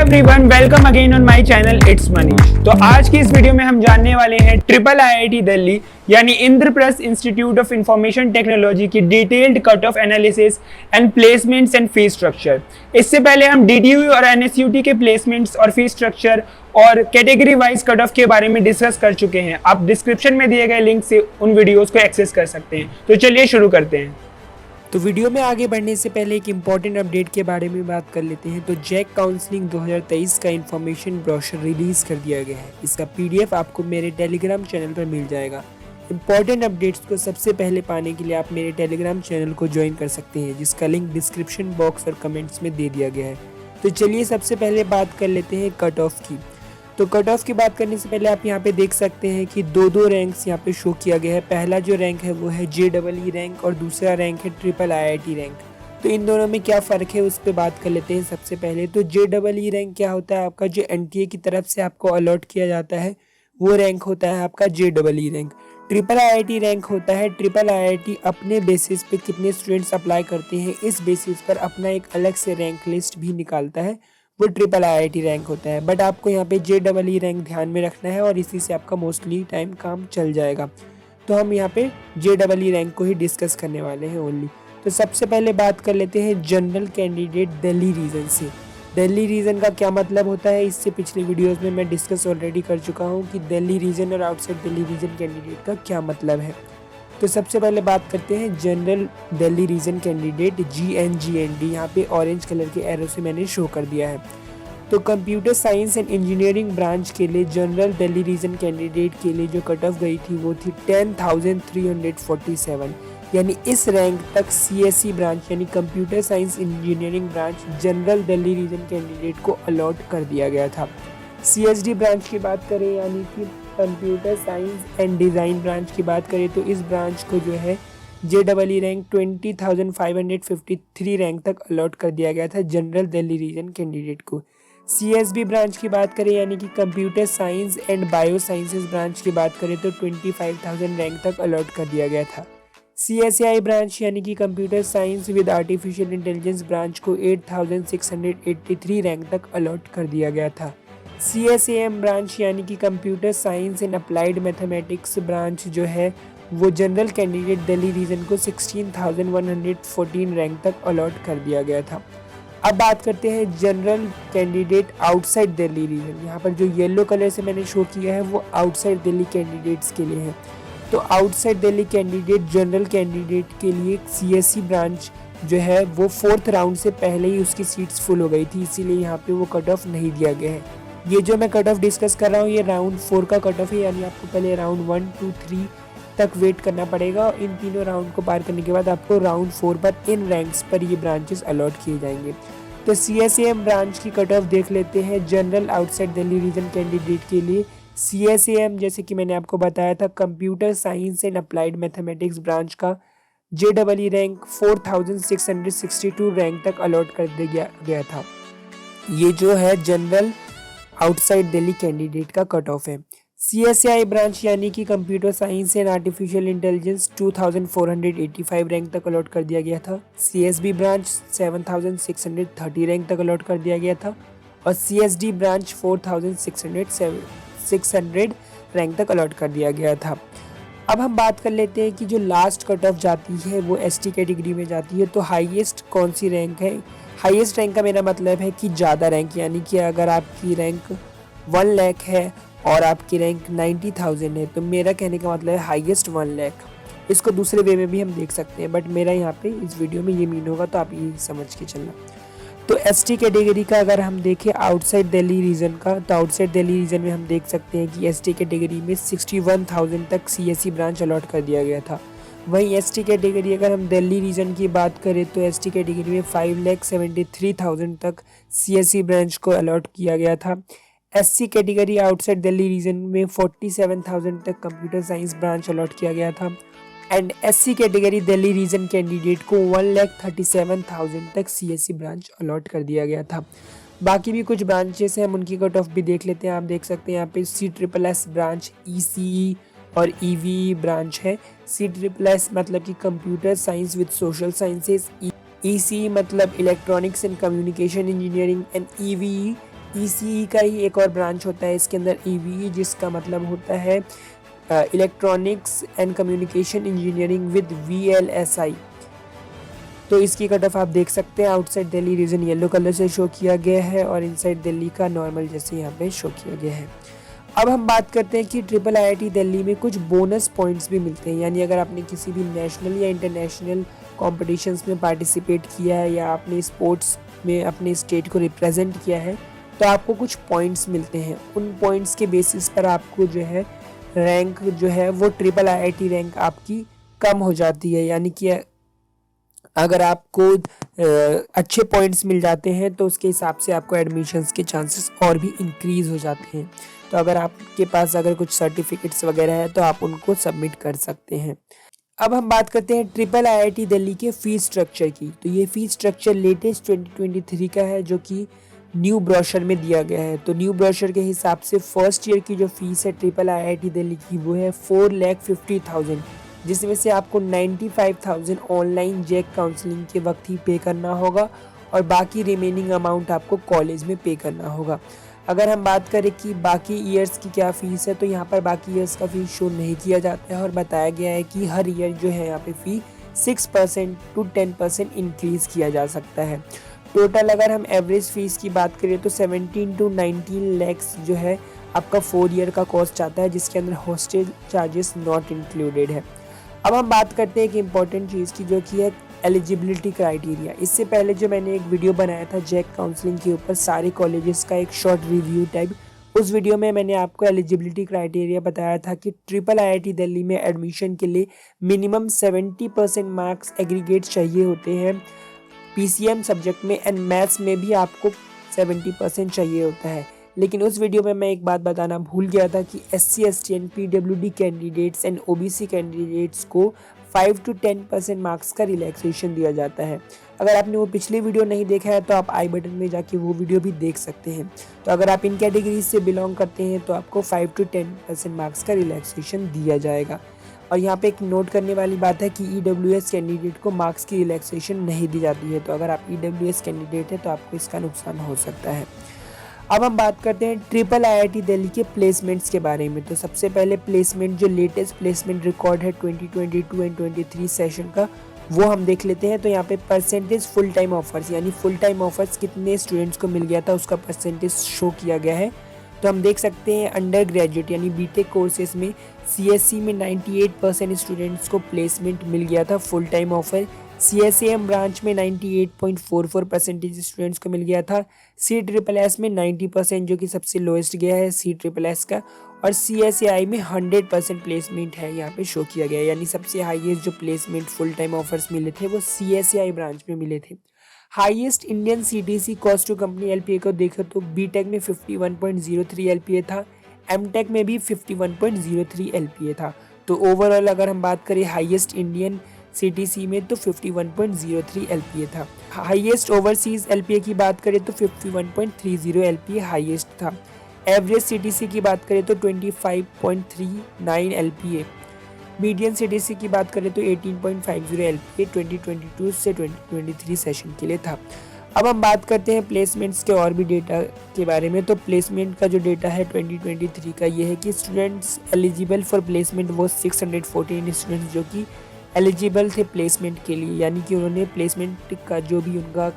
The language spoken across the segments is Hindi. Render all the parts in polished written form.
Everyone, welcome again on my channel it's Manish. तो आज की इस वीडियो में हम जानने वाले हैं ट्रिपल आईआईटी दिल्ली यानी Indraprastha institute of information technology की detailed cut off analysis and placements and fees structure. इससे पहले हम डीडीयू और एनएसयूटी के प्लेसमेंट्स और फीस स्ट्रक्चर और कैटेगरी वाइज कट ऑफ के बारे में डिस्कस कर चुके हैं। आप डिस्क्रिप्शन में दिए गए लिंक से उन वीडियोज को एक्सेस कर सकते हैं। तो चलिए शुरू करते हैं। तो वीडियो में आगे बढ़ने से पहले एक इम्पॉर्टेंट अपडेट के बारे में बात कर लेते हैं। तो जैक काउंसलिंग 2023 का इन्फॉर्मेशन ब्रोशर रिलीज कर दिया गया है। इसका पीडीएफ आपको मेरे टेलीग्राम चैनल पर मिल जाएगा। इम्पॉर्टेंट अपडेट्स को सबसे पहले पाने के लिए आप मेरे टेलीग्राम चैनल को ज्वाइन कर सकते हैं, जिसका लिंक डिस्क्रिप्शन बॉक्स और कमेंट्स में दे दिया गया है। तो चलिए सबसे पहले बात कर लेते हैं कट ऑफ की। तो कट ऑफ की बात करने से पहले आप यहाँ पे देख सकते हैं कि दो रैंक्स यहाँ पे शो किया गया है। पहला जो रैंक है वो है JEE रैंक और दूसरा रैंक है ट्रिपल आईआईटी रैंक। तो इन दोनों में क्या फ़र्क है उस पर बात कर लेते हैं। सबसे पहले तो JEE रैंक क्या होता है, आपका जो एनटीए की तरफ से आपको अलॉट किया जाता है वो रैंक होता है आपका JEE rank. Triple IIT rank होता है, ट्रिपल आईआईटी अपने बेसिस पे कितने स्टूडेंट्स अप्लाई करते हैं इस बेसिस पर अपना एक अलग से रैंक लिस्ट भी निकालता है, वो ट्रिपल आईआईटी रैंक होता है। बट आपको यहाँ पे JEE रैंक ध्यान में रखना है और इसी से आपका मोस्टली टाइम काम चल जाएगा। तो हम यहाँ पे JEE रैंक को ही डिस्कस करने वाले हैं ओनली। तो सबसे पहले बात कर लेते हैं जनरल कैंडिडेट दिल्ली रीजन से। दिल्ली रीजन का क्या मतलब होता है, इससे पिछले वीडियोज़ में मैं डिस्कस ऑलरेडी कर चुका हूँ कि दिल्ली रीजन और आउटसाइड दिल्ली रीजन कैंडिडेट का क्या मतलब है। तो सबसे पहले बात करते हैं general Delhi region candidate GNGND। यहाँ पे ऑरेंज कलर के एरो से मैंने शो कर दिया है। तो computer science and engineering branch के लिए जनरल दिल्ली रीजन कैंडिडेट के लिए जो कट ऑफ गई थी वो थी 10,347। यानी इस रैंक तक CSE ब्रांच यानी computer science engineering branch general Delhi region candidate को अलॉट कर दिया गया था। CSD ब्रांच की बात करें यानी कि computer science and design branch की बात करें तो इस ब्रांच को जो है JEE रैंक 20,553 रैंक तक अलॉट कर दिया गया था जनरल दिल्ली रीजन कैंडिडेट को। CSB ब्रांच की बात करें यानी कि computer science and bio sciences branch की बात करें तो 25,000 रैंक तक अलॉट कर दिया गया था। CSAI ब्रांच यानी कि computer science with artificial intelligence branch को 8,683 रैंक तक अलॉट कर दिया गया था। CSAM ब्रांच यानी कि computer science and applied mathematics branch जो है वो जनरल कैंडिडेट दिल्ली रीजन को 16,114 रैंक तक अलॉट कर दिया गया था। अब बात करते हैं general candidate outside Delhi region. यहाँ पर जो येलो कलर से मैंने शो किया है वो आउटसाइड दिल्ली कैंडिडेट्स के लिए है। तो outside Delhi candidate general candidate के लिए CSE ब्रांच जो है वो 4th राउंड से पहले ही उसकी सीट्स फुल हो गई थी, इसीलिए यहाँ पे वो कट ऑफ नहीं दिया गया है। ये जो मैं कट ऑफ डिस्कस कर रहा हूँ ये राउंड 4 का कट ऑफ है, यानी आपको पहले राउंड 1, 2, 3 तक वेट करना पड़ेगा। इन तीनों राउंड को पार करने के बाद आपको राउंड 4 पर इन रैंक्स पर ये ब्रांचेस अलॉट किए जाएंगे। तो CSAM ब्रांच की कट ऑफ देख लेते हैं general outside Delhi region candidate के लिए। CSAM जैसे कि मैंने आपको बताया था computer science and applied mathematics branch का JEE रैंक 4,662 रैंक तक अलॉट कर दिया गया था। ये जो है जनरल आउटसाइड दिल्ली कैंडिडेट का कट ऑफ है। CSAI ब्रांच यानी कि computer science and artificial intelligence 2,485 rank तक अलॉट कर दिया गया था। CSB ब्रांच 7,630 रैंक तक अलॉट कर दिया गया था और CSD ब्रांच 4,600 रैंक तक अलॉट कर दिया गया था। अब हम बात कर लेते हैं कि जो लास्ट कट ऑफ जाती है वो ST कैटेगरी में जाती है। तो हाईएस्ट कौन सी रैंक है? हाईएस्ट रैंक का मेरा मतलब है कि ज़्यादा रैंक, यानी कि अगर आपकी रैंक 1 लाख है और आपकी रैंक 90,000 है तो मेरा कहने का मतलब है हाईएस्ट 1 लाख। इसको दूसरे वे में भी हम देख सकते हैं बट मेरा यहाँ पे इस वीडियो में ये मीन होगा, तो आप ये समझ के चलना। तो ST कैटेगरी का अगर हम देखें आउटसाइड दिल्ली रीजन का, तो आउटसाइड दिल्ली रीजन में हम देख सकते हैं कि ST कैटेगरी में 61,000 तक CSE ब्रांच अलॉट कर दिया गया था। वहीं ST कैटेगरी अगर हम दिल्ली रीजन की बात करें तो ST कैटेगरी में 5,73,000 तक CSE ब्रांच को अलॉट किया गया था। SC category outside Delhi region में 47,000 तक कंप्यूटर साइंस ब्रांच अलॉट किया गया था and SC category Delhi region candidate को 1,37,000 तक CSE ब्रांच अलॉट कर दिया गया था। बाकी भी कुछ ब्रांचेस हैं, हम उनकी कट ऑफ भी देख लेते हैं। आप देख सकते हैं यहाँ पे CSSS ब्रांच, ECE और EVE ब्रांच है। CSSS मतलब कि computer science with social sciences, ECE मतलब electronics and communication engineering and EVE ECE का ही एक और ब्रांच होता है इसके अंदर, EVE, जिसका मतलब होता है electronics and communication engineering with VLSI। तो इसकी कट ऑफ आप देख सकते हैं। Outside Delhi region yellow colour से शो किया गया है और इनसाइड दिल्ली का नॉर्मल जैसे यहाँ पे शो किया गया है। अब हम बात करते हैं कि ट्रिपल IIT दिल्ली में कुछ बोनस पॉइंट्स भी मिलते हैं, यानी अगर आपने किसी भी नेशनल या इंटरनेशनल कॉम्पिटिशन्स में पार्टिसिपेट किया है या आपने स्पोर्ट्स में अपने स्टेट को रिप्रेजेंट किया है तो आपको कुछ पॉइंट्स मिलते हैं। उन पॉइंट्स के बेसिस पर आपको जो है रैंक जो है वो ट्रिपल IIT रैंक आपकी कम हो जाती है, यानी कि अगर आपको अच्छे पॉइंट्स मिल जाते हैं तो उसके हिसाब से आपको एडमिशन्स के चांसेस और भी इंक्रीज़ हो जाते हैं। तो अगर आपके पास अगर कुछ सर्टिफिकेट्स वगैरह है तो आप उनको सबमिट कर सकते हैं। अब हम बात करते हैं ट्रिपल IIT दिल्ली के फ़ीस स्ट्रक्चर की। तो ये फ़ीस स्ट्रक्चर लेटेस्ट 2023 का है जो कि न्यू ब्रोशर में दिया गया है। तो न्यू ब्रोशर के हिसाब से फर्स्ट ईयर की जो फीस है ट्रिपल IIT दिल्ली की वो है 4,50,000, जिसमें से आपको 95,000 ऑनलाइन जैक काउंसलिंग के वक्त ही पे करना होगा और बाकी रिमेनिंग अमाउंट आपको कॉलेज में पे करना होगा। अगर हम बात करें कि बाकी ईयर्स की क्या फ़ीस है तो यहाँ पर बाकी ईयर्स का फ़ीस शो नहीं किया जाता है और बताया गया है कि हर ईयर जो है यहाँ पे फ़ी 6% to 10% इंक्रीज़ किया जा सकता है। टोटल अगर हम एवरेज फ़ीस की बात करें तो 17 to 19 लैक्स जो है आपका 4 ईयर का कॉस्ट आता है, जिसके अंदर हॉस्टल चार्जेस नॉट इंक्लूडेड है। अब हम बात करते हैं एक इम्पॉर्टेंट चीज़ की जो कि है एलिजिबिलिटी क्राइटेरिया। इससे पहले जो मैंने एक वीडियो बनाया था जैक काउंसलिंग के ऊपर सारे कॉलेजेस का एक शॉर्ट रिव्यू टाइप, उस वीडियो में मैंने आपको एलिजिबिलिटी क्राइटेरिया बताया था कि ट्रिपल IIT दिल्ली में एडमिशन के लिए मिनिमम 70% मार्क्स एग्रीगेट चाहिए होते हैं PCM सब्जेक्ट में, एंड मैथ्स में भी आपको 70% चाहिए होता है। लेकिन उस वीडियो में मैं एक बात बताना भूल गया था कि SC ST and PWD candidates and OBC candidates को 5 to 10% मार्क्स का रिलैक्सेशन दिया जाता है। अगर आपने वो पिछली वीडियो नहीं देखा है तो आप आई बटन में जाके वो वीडियो भी देख सकते हैं। तो अगर आप इन कैटेगरीज से बिलोंग करते हैं तो आपको 5 to 10% मार्क्स का रिलैक्सेशन दिया जाएगा। और यहाँ पे एक नोट करने वाली बात है कि EWS कैंडिडेट को मार्क्स की रिलैक्सेशन नहीं दी जाती है। तो अगर आप EWS कैंडिडेट है तो आपको इसका नुकसान हो सकता है। अब हम बात करते हैं ट्रिपल IIT दिल्ली के प्लेसमेंट्स के बारे में। तो सबसे पहले प्लेसमेंट जो लेटेस्ट प्लेसमेंट रिकॉर्ड है 2022 एंड 23 सेशन का वो हम देख लेते हैं। तो यहाँ पे परसेंटेज फुल टाइम ऑफर्स, यानी फुल टाइम ऑफर्स कितने स्टूडेंट्स को मिल गया था उसका परसेंटेज शो किया गया है। तो हम देख सकते हैं अंडर ग्रेजुएट यानी BTech कोर्सेज में CSC में 98% स्टूडेंट्स को प्लेसमेंट मिल गया था full time offer. CSAM branch में 98.44% स्टूडेंट्स को मिल गया था। CSSS में 90% जो कि सबसे लोएस्ट गया है CSSS का, और CSAI में 100% प्लेसमेंट है यहाँ पे शो किया गया है, यानी सबसे हाईएस्ट जो प्लेसमेंट फुल टाइम ऑफर्स मिले थे वो CSAI ब्रांच में मिले थे। Highest Indian CTC cost to company LPA को देखो तो BTech में 51.03 LPA था, MTech में भी 51.03 LPA था। तो ओवरऑल अगर हम बात करें हाईएस्ट इंडियन CTC में तो 51.03 LPA था। हाईएस्ट ओवरसीज LPA की बात करें तो 51.30 LPA हाईएस्ट था। एवरेज CTC की बात करें तो 25.39 LPA। मीडियन CTC की बात करें तो 18.50 LPA 2022 से 2023 सेशन के लिए था। अब हम बात करते हैं प्लेसमेंट्स के और भी डेटा के बारे में। तो प्लेसमेंट का जो डेटा है 2023 का ये है कि स्टूडेंट्स एलिजिबल फॉर प्लेसमेंट वो 614 स्टूडेंट्स जो कि एलिजिबल थे प्लेसमेंट के लिए, यानी कि उन्होंने प्लेसमेंट का जो भी उनका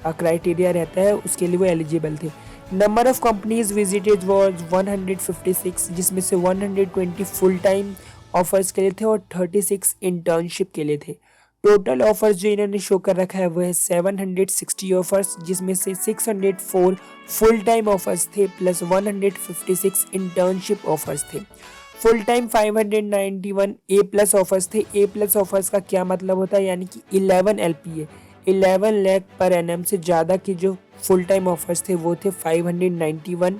क्राइटेरिया रहता है उसके लिए वो एलिजिबल थे। Number of companies visited was 156, जिसमें से 120 फुल टाइम ऑफर्स के लिए थे और 36 इंटर्नशिप के लिए थे। टोटल ऑफर्स जो इन्होंने शो कर रखा है वो है 760 ऑफर्स, जिसमें से 604 फुल टाइम ऑफर्स थे प्लस 156 इंटर्नशिप ऑफर्स थे। फुल टाइम 591 A+ ऑफर्स थे। A+ ऑफर्स का क्या मतलब होता है, यानी कि 11 LPA 11 लाख पर एनएम से ज़्यादा के जो फुल टाइम ऑफर्स थे वो थे 591।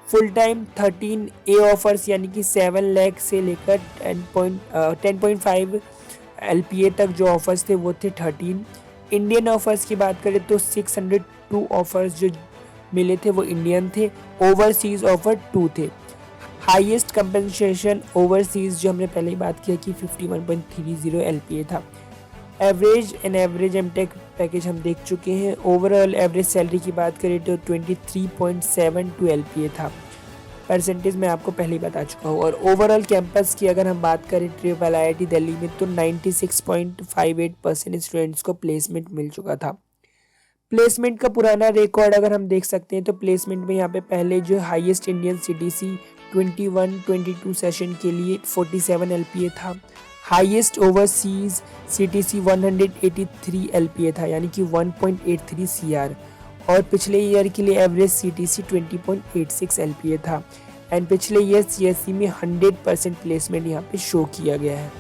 फुल टाइम 13 A ऑफर्स यानी कि 7 लाख से लेकर 10.5 LPA तक जो ऑफर्स थे वो थे 13। इंडियन ऑफर्स की बात करें तो 602 ऑफर्स जो मिले थे वो इंडियन थे। ओवरसीज ऑफर 2 थे। हाईएस्ट कंपनसेशन ओवरसीज जो हमने पहले ही बात किया कि 51.30 LPA था। एवरेज एमटेक पैकेज हम देख चुके हैं। ओवरऑल एवरेज सैलरी की बात करें तो 23.72 LPA था। परसेंटेज मैं आपको पहले ही बता चुका हूँ। और ओवरऑल कैंपस की अगर हम बात करें ट्रिपल IIT दिल्ली में तो 96.58% स्टूडेंट्स को प्लेसमेंट मिल चुका था। प्लेसमेंट का पुराना रिकॉर्ड अगर हम देख सकते हैं तो प्लेसमेंट में यहाँ पे पहले जो हाईएस्ट इंडियन CTC 21-22 सेशन के लिए 47 LPA था। हाईएस्ट ओवरसीज CTC 183 LPA था, यानी कि 1.83 CR। और पिछले ईयर के लिए एवरेज CTC 20.86 LPA था। एंड पिछले ईयर CSE में 100% प्लेसमेंट यहाँ पे शो किया गया है।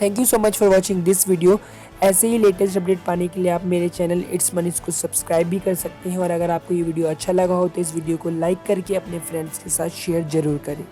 Thank you so much for watching this video. ऐसे ही लेटेस्ट अपडेट पाने के लिए आप मेरे चैनल इट्स मनी को सब्सक्राइब भी कर सकते हैं। और अगर आपको ये वीडियो अच्छा लगा हो तो इस वीडियो को लाइक करके अपने फ्रेंड्स के साथ शेयर जरूर करें।